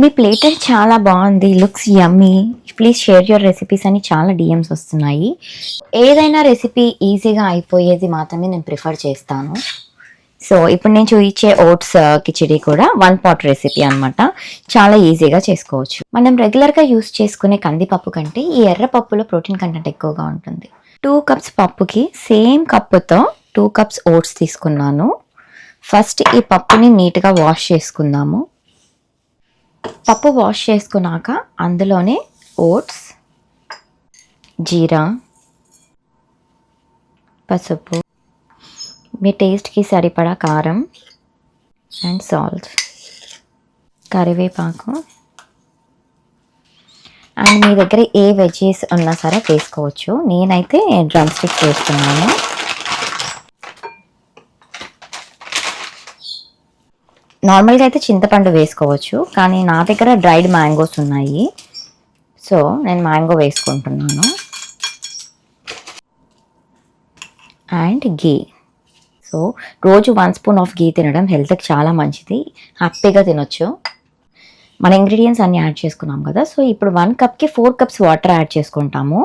మీ ప్లేటర్ చాలా బాగుంది, looks yummy, please share your recipes అని చాలా డిఎమ్స్ వస్తున్నాయి. ఏదైనా రెసిపీ ఈజీగా అయిపోయేది మాత్రమే నేను ప్రిఫర్ చేస్తాను. సో ఇప్పుడు నేను చూపించే ఓట్స్ కిచిడి కూడా 1 pot రెసిపీ అనమాట. చాలా ఈజీగా చేసుకోవచ్చు. మనం రెగ్యులర్గా యూస్ చేసుకునే కందిపప్పు కంటే ఈ ఎర్ర పప్పులో ప్రోటీన్ కంటెంట్ ఎక్కువగా ఉంటుంది. 2 cups పప్పుకి సేమ్ కప్పుతో 2 cups ఓట్స్ తీసుకున్నాను. ఫస్ట్ ఈ పప్పుని నీట్గా వాష్ చేసుకుందాము. పప్పు వాష్ చేసుకున్నాక అందులోనే ఓట్స్, జీరా, పసుపు, మీ టేస్ట్కి సరిపడా కారం అండ్ సాల్ట్, కరివేపాకు అండ్ మీ దగ్గర ఏ వెజీస్ ఉన్నా సరే వేసుకోవచ్చు. నేనైతే డ్రమ్ స్టిక్స్ వేస్తున్నాను. నార్మల్గా అయితే చింతపండు వేసుకోవచ్చు, కానీ నా దగ్గర డ్రైడ్ మ్యాంగోస్ ఉన్నాయి, సో నేను మ్యాంగో వేసుకుంటున్నాను. And ghee. సో రోజు 1 spoon ఆఫ్ గీ తినడం హెల్త్కి చాలా మంచిది, హ్యాపీగా తినొచ్చు. మన ఇంగ్రీడియంట్స్ అన్నీ యాడ్ చేసుకున్నాం కదా, సో ఇప్పుడు 1 cupకి 4 cups వాటర్ యాడ్ చేసుకుంటాము.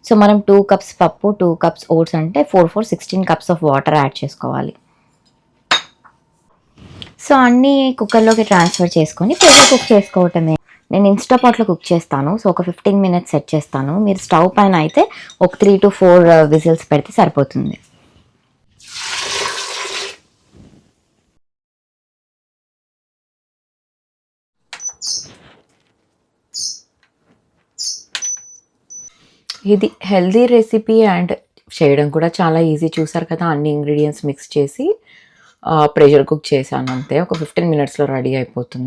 సో మనం 2 cups పప్పు, 2 cups ఓట్స్ అంటే 4 16 cups ఆఫ్ వాటర్ యాడ్ చేసుకోవాలి. సో అన్నీ కుక్కర్లోకి ట్రాన్స్ఫర్ చేసుకొని పొయ్యిలో కుక్ చేసుకోవటమే. నేను ఇన్స్టాపాట్లో కుక్ చేస్తాను, సో ఒక 15 minutes సెట్ చేస్తాను. మీరు స్టవ్ పైన అయితే ఒక 3 to 4 విజిల్స్ పెడితే సరిపోతుంది. ఇది హెల్దీ రెసిపీ అండ్ చేయడం కూడా చాలా ఈజీ. చూసారు కదా, అన్ని ఇంగ్రీడియంట్స్ మిక్స్ చేసి ప్రెషర్ కుక్ చేశాను అంతే. ఒక 15 minutesలో రెడీ అయిపోతుంది.